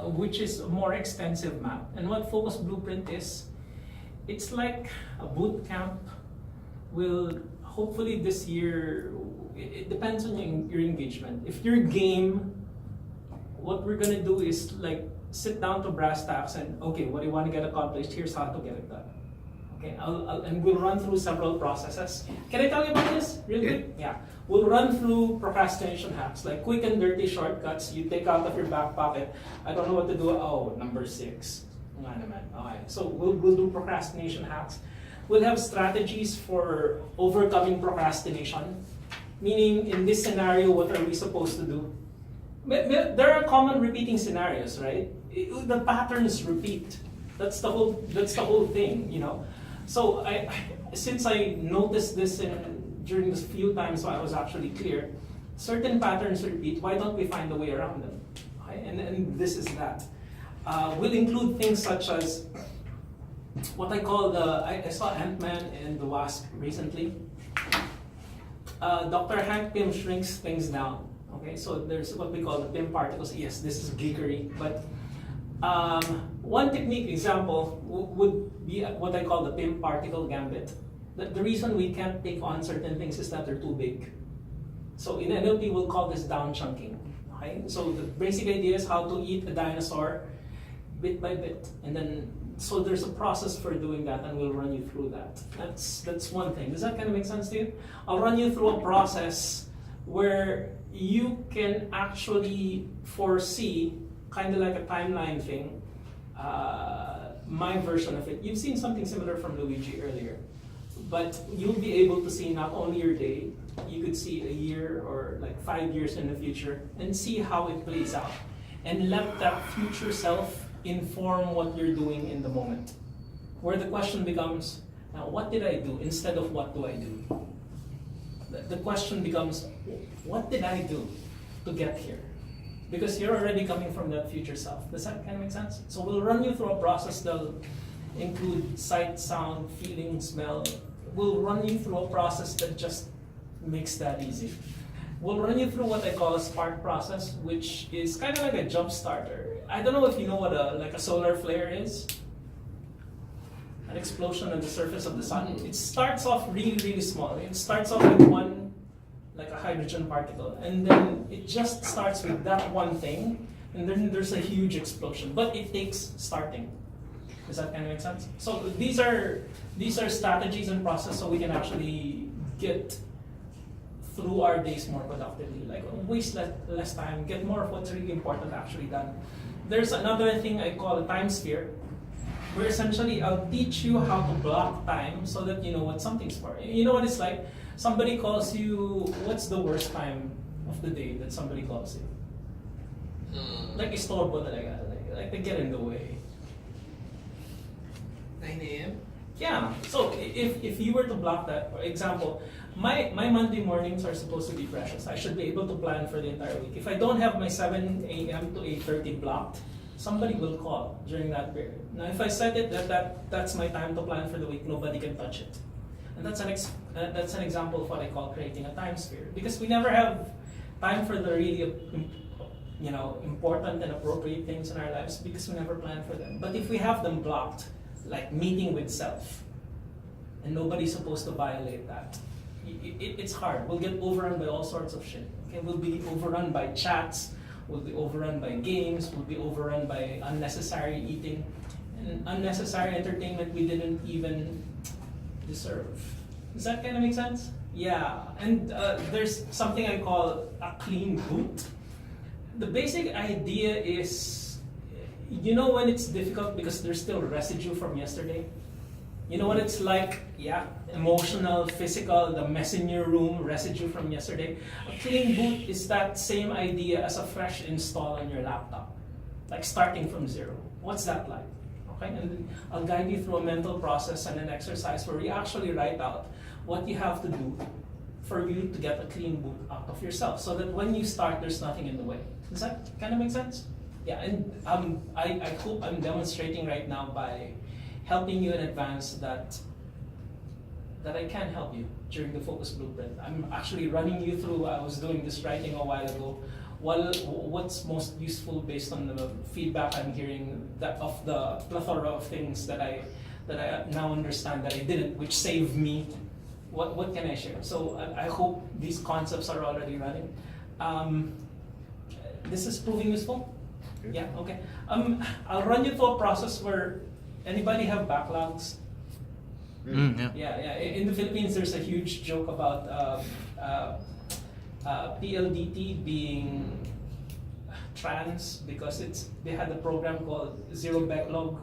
which is a more extensive map. And what Focus Blueprint is, it's like a boot camp. Will hopefully this year, it depends on your engagement. If you're game, what we're gonna do is like sit down to brass tacks and okay, what do you want to get accomplished? Here's how to get it done. Okay, and we'll run through several processes. Can I tell you about this real quick? Yeah. We'll run through procrastination hacks, like quick and dirty shortcuts you take out of your back pocket. I don't know what to do. Oh, number 6. Okay. So we'll do procrastination hacks. We'll have strategies for overcoming procrastination. Meaning, in this scenario, what are we supposed to do? There are common repeating scenarios, right? The patterns repeat. That's the whole thing, you know. So since I noticed this during this few times, so I was actually clear. Certain patterns repeat. Why don't we find a way around them? Okay? And this is that. We'll include things such as what I call I saw Ant-Man and the Wasp recently. Dr. Hank Pym shrinks things down. Okay, so there's what we call the Pym particles. Yes, this is geekery, but one technique example would be what I call the Pym particle gambit. The reason we can't take on certain things is that they're too big. So in NLP, we'll call this down chunking. Okay? So the basic idea is how to eat a dinosaur bit by bit, and then so there's a process for doing that, and we'll run you through that. That's one thing. Does that kind of make sense to you? I'll run you through a process where you can actually foresee, kind of like a timeline thing, my version of it. You've seen something similar from Luigi earlier, but you'll be able to see not only your day, you could see a year or like 5 years in the future and see how it plays out. And let that future self inform what you're doing in the moment. Where the question becomes, now what did I do instead of what do I do? The question becomes, what did I do to get here? Because you're already coming from that future self. Does that kind of make sense? So we'll run you through a process that'll include sight, sound, feeling, smell. We'll run you through a process that just makes that easy. We'll run you through what I call a spark process, which is kind of like a jump starter. I don't know if you know what a solar flare is. An explosion on the surface of the sun. It starts off really, really small. It starts off with one, like a hydrogen particle, and then it just starts with that one thing, and then there's a huge explosion. But it takes starting. Does that kind of make sense? So these are strategies and process so we can actually get through our days more productively. Like waste less time, get more of what's really important actually done. There's another thing I call a time sphere, where essentially I'll teach you how to block time so that you know what something's for. You know what it's like? Somebody calls you, what's the worst time of the day that somebody calls you? Like istorbo talaga, like they get in the way. 9 a.m.? Yeah, so if you were to block that, for example, my Monday mornings are supposed to be precious. I should be able to plan for the entire week. If I don't have my 7 a.m. to 8:30 blocked, somebody will call during that period. Now, if I set it that's my time to plan for the week, nobody can touch it. And that's an example of what I call creating a time sphere. Because we never have time for the really important and appropriate things in our lives because we never plan for them. But if we have them blocked, like meeting with self, and nobody's supposed to violate that, it's hard. We'll get overrun by all sorts of shit. Okay? We'll be overrun by chats, we'll be overrun by games, we'll be overrun by unnecessary eating, and unnecessary entertainment we didn't even deserve. Does that kind of make sense? Yeah, and there's something I call a clean boot. The basic idea is, you know when it's difficult because there's still residue from yesterday? You know what it's like? Yeah, emotional, physical, the mess in your room, residue from yesterday. A clean boot is that same idea as a fresh install on your laptop. Like starting from zero. What's that like? Okay, and I'll guide you through a mental process and an exercise where you actually write out what you have to do for you to get a clean boot out of yourself so that when you start, there's nothing in the way. Does that kind of make sense? Yeah, and I hope I'm demonstrating right now by helping you in advance that I can help you during the Focus Blueprint. I'm actually running you through, I was doing this writing a while ago, what's most useful based on the feedback I'm hearing that of the plethora of things that I now understand that I didn't, which saved me. What can I share? So I hope these concepts are already running. This is proving useful? Yeah, okay. I'll run you through a process where anybody have backlogs? Yeah. In the Philippines, there's a huge joke about PLDT being trans because they had a program called Zero Backlog.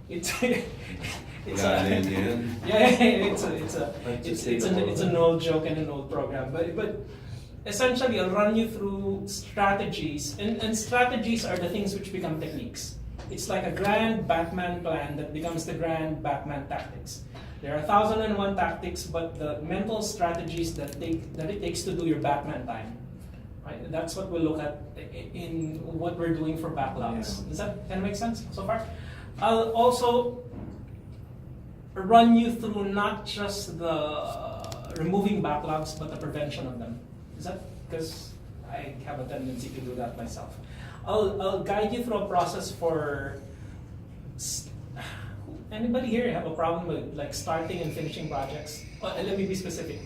It's an old joke and an old program, but essentially I'll run you through strategies, and strategies are the things which become techniques. It's like a grand Batman plan that becomes the grand Batman tactics. There are 1,001 tactics, but the mental strategies that it takes to do your Batman time. Right? That's what we'll look at in what we're doing for backlogs. Yeah. Does that kind of make sense so far? I'll also run you through not just the removing backlogs, but the prevention of them. Is that because I have a tendency to do that myself? I'll guide you through a process for. Anybody here have a problem with like starting and finishing projects? Let me be specific.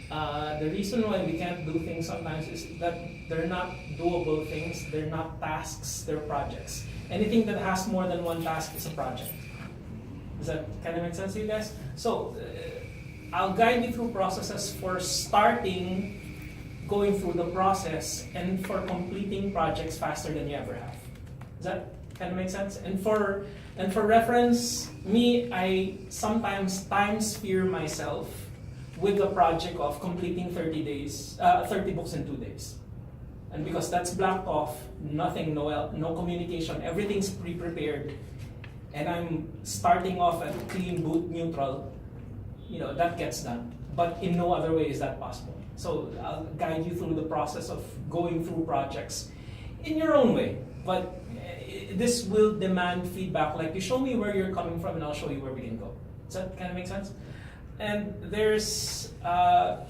The reason why we can't do things sometimes is that they're not doable things, they're not tasks, they're projects. Anything that has more than one task is a project. Does that kind of make sense to you guys? So, I'll guide you through processes for starting, going through the process, and for completing projects faster than you ever have. Does that kind of make sense? And for reference, I sometimes time-sphere myself with the project of completing 30 books in 2 days. And because that's blocked off, nothing, no communication, everything's pre-prepared, and I'm starting off at clean boot neutral, that gets done. But in no other way is that possible. So I'll guide you through the process of going through projects in your own way. But this will demand feedback, like you show me where you're coming from and I'll show you where we can go. Does that kind of make sense? And there's a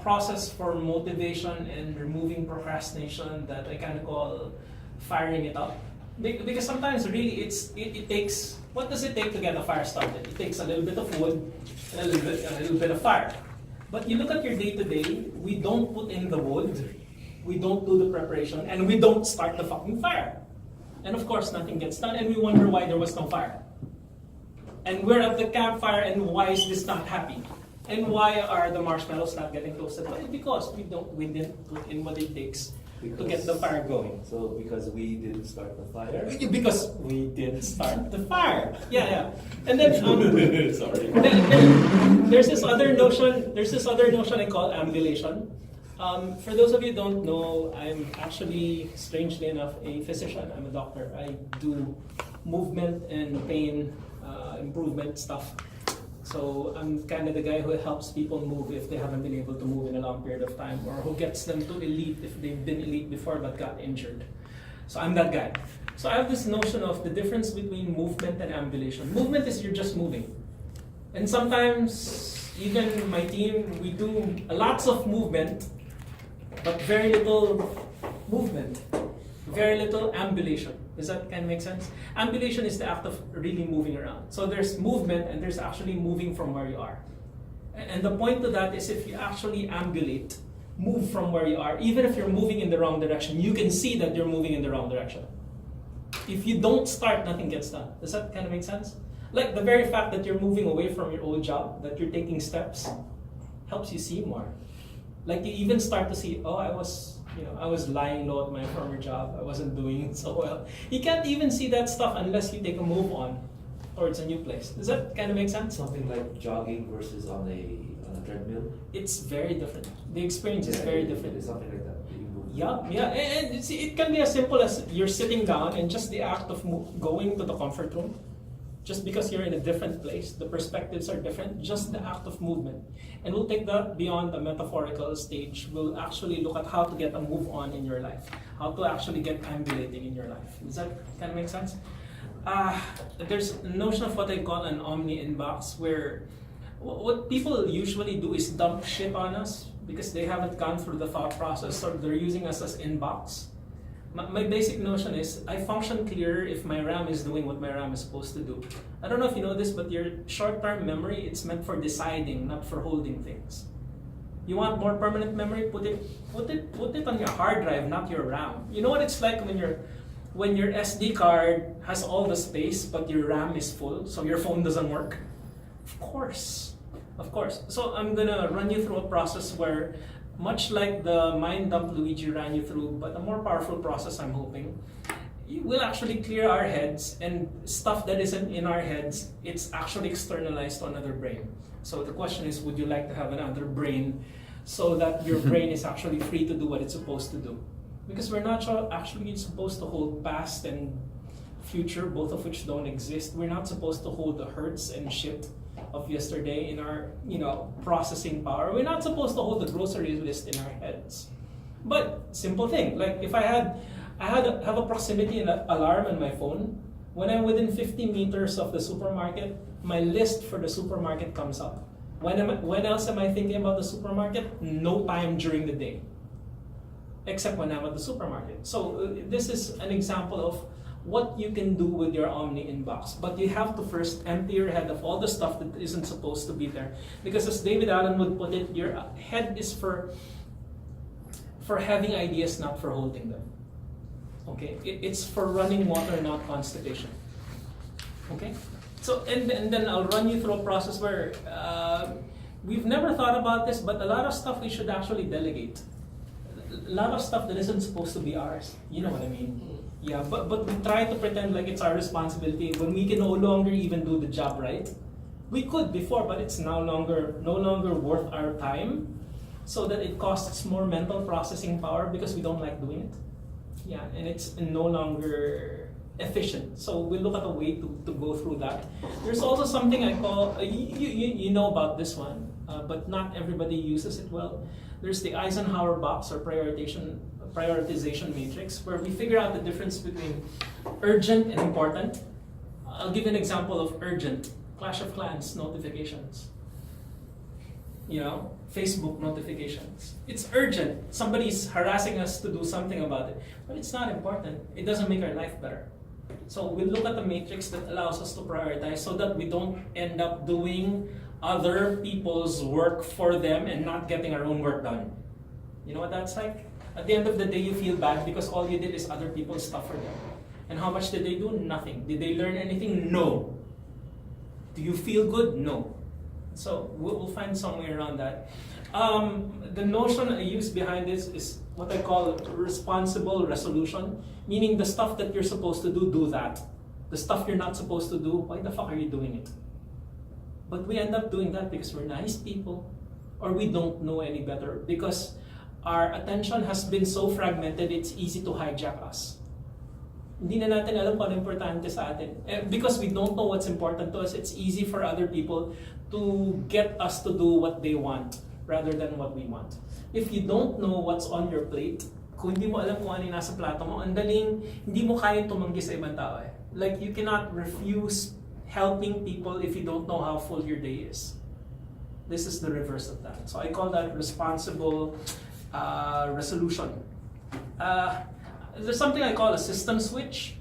process for motivation and removing procrastination that I kind of call firing it up. Because sometimes really it takes, what does it take to get a fire started? It takes a little bit of wood and a little bit of fire. But you look at your day-to-day, we don't put in the wood, we don't do the preparation, and we don't start the fucking fire. And of course nothing gets done, and we wonder why there was no fire. And we're at the campfire, and why is this not happy? And why are the marshmallows not getting toasted? Well, because we didn't put in what it takes to get the fire going. So because we didn't start the fire? Because we didn't start the fire. Yeah. And then sorry. There's this other notion I call ambulation. For those of you who don't know, I'm actually, strangely enough, a physician. I'm a doctor. I do movement and pain improvement stuff. So I'm kind of the guy who helps people move if they haven't been able to move in a long period of time, or who gets them to elite if they've been elite before but got injured. So I'm that guy. So I have this notion of the difference between movement and ambulation. Movement is you're just moving. And sometimes, even my team, we do lots of movement, but very little movement, very little ambulation. Does that kind of make sense? Ambulation is the act of really moving around. So there's movement and there's actually moving from where you are. And the point to that is if you actually ambulate, move from where you are, even if you're moving in the wrong direction, you can see that you're moving in the wrong direction. If you don't start, nothing gets done. Does that kind of make sense? Like the very fact that you're moving away from your old job, that you're taking steps, helps you see more. Like you even start to see, I was lying low at my former job. I wasn't doing it so well. You can't even see that stuff unless you take a move on towards a new place. Does that kind of make sense? Something like jogging versus on a treadmill? It's very different. The experience is very different. It's something like that. Yeah. And it can be as simple as you're sitting down and just the act of going to the comfort room. Just because you're in a different place, the perspectives are different, just the act of movement. And we'll take that beyond the metaphorical stage. We'll actually look at how to get a move on in your life, how to actually get ambulating in your life. Does that kind of make sense? There's a notion of what I call an omni inbox, where what people usually do is dump shit on us because they haven't gone through the thought process, or they're using us as inbox. My basic notion is I function clearer if my RAM is doing what my RAM is supposed to do. I don't know if you know this, but your short-term memory, it's meant for deciding, not for holding things. You want more permanent memory? Put it on your hard drive, not your RAM. You know what it's like when your SD card has all the space, but your RAM is full, so your phone doesn't work? Of course. So I'm gonna run you through a process where, much like the mind dump Luigi ran you through, but a more powerful process, I'm hoping, it will actually clear our heads, and stuff that isn't in our heads, it's actually externalized to another brain. So the question is, would you like to have another brain so that your brain is actually free to do what it's supposed to do? Because we're not actually supposed to hold past and future, both of which don't exist. We're not supposed to hold the hurts and shit of yesterday in our, processing power. We're not supposed to hold the grocery list in our heads. But simple thing, like if I have a proximity alarm on my phone, when I'm within 50 meters of the supermarket, my list for the supermarket comes up. When else am I thinking about the supermarket? No time during the day, except when I'm at the supermarket. So this is an example of what you can do with your Omni inbox. But you have to first empty your head of all the stuff that isn't supposed to be there. Because as David Allen would put it, your head is for having ideas, not for holding them. Okay? It's for running water, not constipation. Okay? So, and then I'll run you through a process where we've never thought about this, but a lot of stuff we should actually delegate. A lot of stuff that isn't supposed to be ours. You know what I mean? Yeah, but we try to pretend like it's our responsibility when we can no longer even do the job right. We could before, but it's no longer worth our time, so that it costs more mental processing power because we don't like doing it. Yeah, and it's no longer efficient. So we look at a way to go through that. There's also something I call, you know about this one, but not everybody uses it well. There's the Eisenhower box, or prioritization matrix, where we figure out the difference between urgent and important. I'll give you an example of urgent. Clash of Clans notifications. Facebook notifications. It's urgent. Somebody's harassing us to do something about it, but it's not important. It doesn't make our life better. So we look at the matrix that allows us to prioritize so that we don't end up doing other people's work for them and not getting our own work done. You know what that's like? At the end of the day, you feel bad because all you did is other people's stuff for them. And how much did they do? Nothing. Did they learn anything? No. Do you feel good? No. So we'll find some way around that. The notion I use behind this is what I call responsible resolution, meaning the stuff that you're supposed to do that. The stuff you're not supposed to do, why the fuck are you doing it? But we end up doing that because we're nice people, or we don't know any better, because our attention has been so fragmented, it's easy to hijack us. Hindi na natin alam kung ano importante sa atin. Because we don't know what's important to us, it's easy for other people to get us to do what they want rather than what we want. If you don't know what's on your plate, kung hindi mo alam kung ano yung nasa plato mo, hindi mo kaya tumanggi sa ibang tao eh. Like, you cannot refuse helping people if you don't know how full your day is. This is the reverse of that. So I call that responsible resolution. There's something I call a system switch.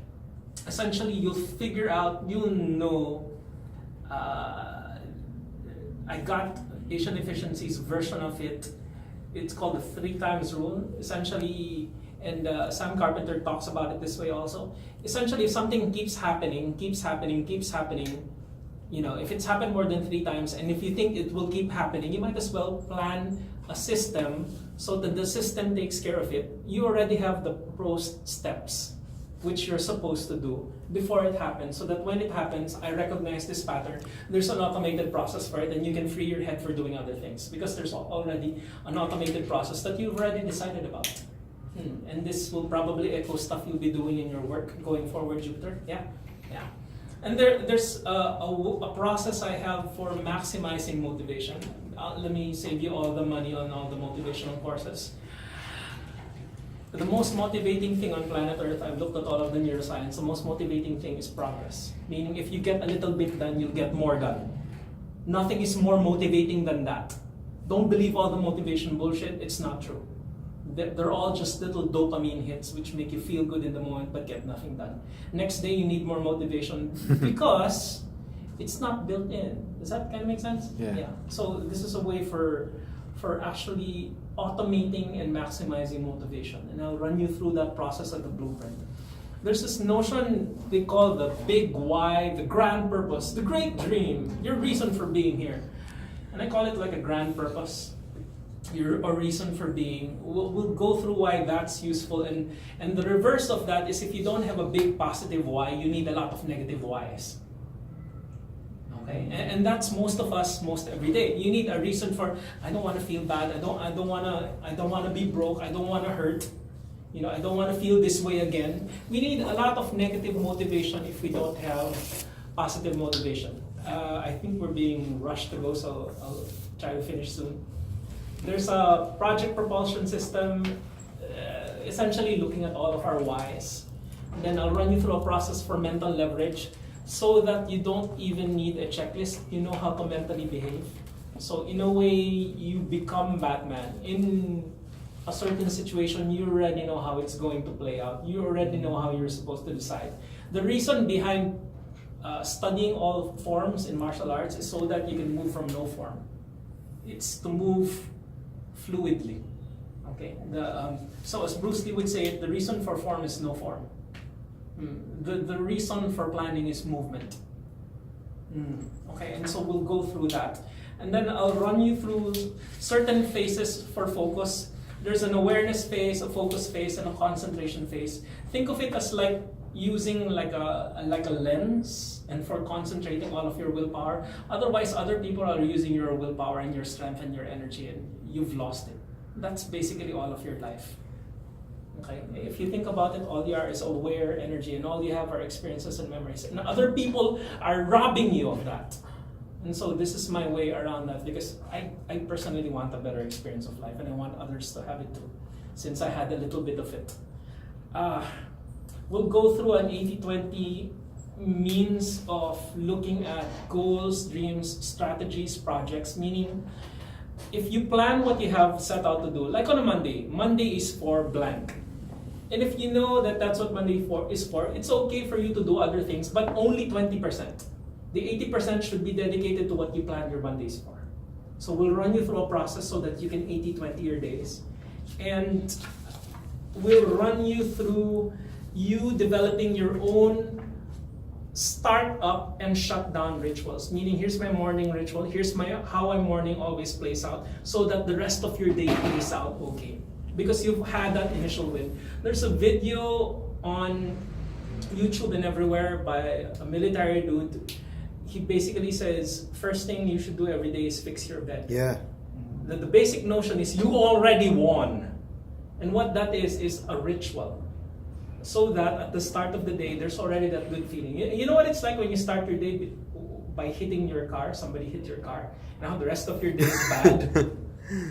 Essentially, you'll know, I got Asian Efficiency's version of it. It's called the 3 times rule. Essentially, and Sam Carpenter talks about it this way also. Essentially, if something keeps happening, if it's happened more than 3 times, and if you think it will keep happening, you might as well plan a system so that the system takes care of it. You already have the steps which you're supposed to do before it happens, so that when it happens, I recognize this pattern. There's an automated process for it, and you can free your head for doing other things because there's already an automated process that you've already decided about. And this will probably echo stuff you'll be doing in your work going forward, Jupiter. Yeah. And there's a process I have for maximizing motivation. Let me save you all the money on all the motivational courses. The most motivating thing on planet Earth, I've looked at all of the neuroscience, the most motivating thing is progress. Meaning if you get a little bit done, you'll get more done. Nothing is more motivating than that. Don't believe all the motivation bullshit, it's not true. They're all just little dopamine hits which make you feel good in the moment but get nothing done. Next day you need more motivation because it's not built in. Does that kind of make sense? Yeah. So this is a way for actually automating and maximizing motivation. And I'll run you through that process like a blueprint. There's this notion they call the big why, the grand purpose, the great dream, your reason for being here. And I call it like a grand purpose, a reason for being. We'll go through why that's useful. And the reverse of that is if you don't have a big positive why, you need a lot of negative whys. Okay? And that's most of us most every day. You need a reason for, I don't want to feel bad, I don't want to be broke, I don't want to hurt. You know, I don't want to feel this way again. We need a lot of negative motivation if we don't have positive motivation. I think we're being rushed to go, so I'll try to finish soon. There's a project propulsion system, essentially looking at all of our whys. And then I'll run you through a process for mental leverage so that you don't even need a checklist. You know how to mentally behave. So in a way, you become Batman. In a certain situation, you already know how it's going to play out. You already know how you're supposed to decide. The reason behind studying all forms in martial arts is so that you can move from no form. It's to move fluidly. Okay. So as Bruce Lee would say, the reason for form is no form. The reason for planning is movement. Okay, and so we'll go through that. And then I'll run you through certain phases for focus. There's an awareness phase, a focus phase, and a concentration phase. Think of it as like using like a lens and for concentrating all of your willpower. Otherwise, other people are using your willpower and your strength and your energy and you've lost it. That's basically all of your life. Okay? If you think about it, all you are is aware energy and all you have are experiences and memories. And other people are robbing you of that. And so this is my way around that because I personally want a better experience of life and I want others to have it too, since I had a little bit of it. We'll go through an 80-20 means of looking at goals, dreams, strategies, projects, meaning if you plan what you have set out to do, like on a Monday is for blank. And if you know that that's what Monday is for, it's okay for you to do other things, but only 20%. The 80% should be dedicated to what you planned your Mondays for. So we'll run you through a process so that you can 80-20 your days. And we'll run you through you developing your own start up and shut down rituals. Meaning, here's my morning ritual, here's how my morning always plays out, so that the rest of your day plays out okay. Because you've had that initial win. There's a video on YouTube and everywhere by a military dude. He basically says, first thing you should do every day is fix your bed. Yeah. The basic notion is you already won. And what that is a ritual. So that at the start of the day, there's already that good feeling. You know what it's like when you start your day by hitting your car, somebody hit your car. Now the rest of your day is bad.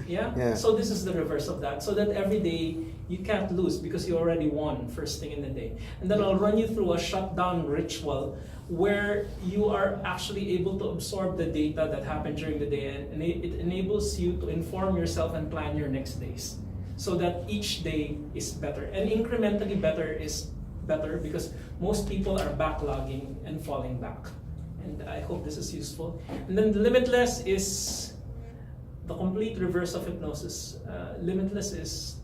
Yeah? So this is the reverse of that. So that every day you can't lose because you already won first thing in the day. And then I'll run you through a shutdown ritual where you are actually able to absorb the data that happened during the day, and it enables you to inform yourself and plan your next days so that each day is better. And incrementally better is better because most people are backlogging and falling back. And I hope this is useful. And then the limitless is the complete reverse of hypnosis. Limitless is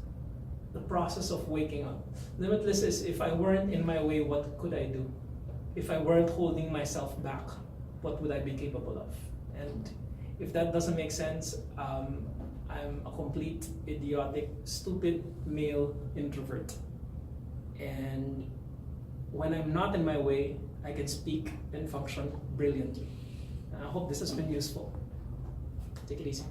the process of waking up. Limitless is if I weren't in my way, what could I do? If I weren't holding myself back, what would I be capable of? And if that doesn't make sense, I'm a complete, idiotic, stupid male introvert. And when I'm not in my way, I can speak and function brilliantly. And I hope this has been useful. Take it easy.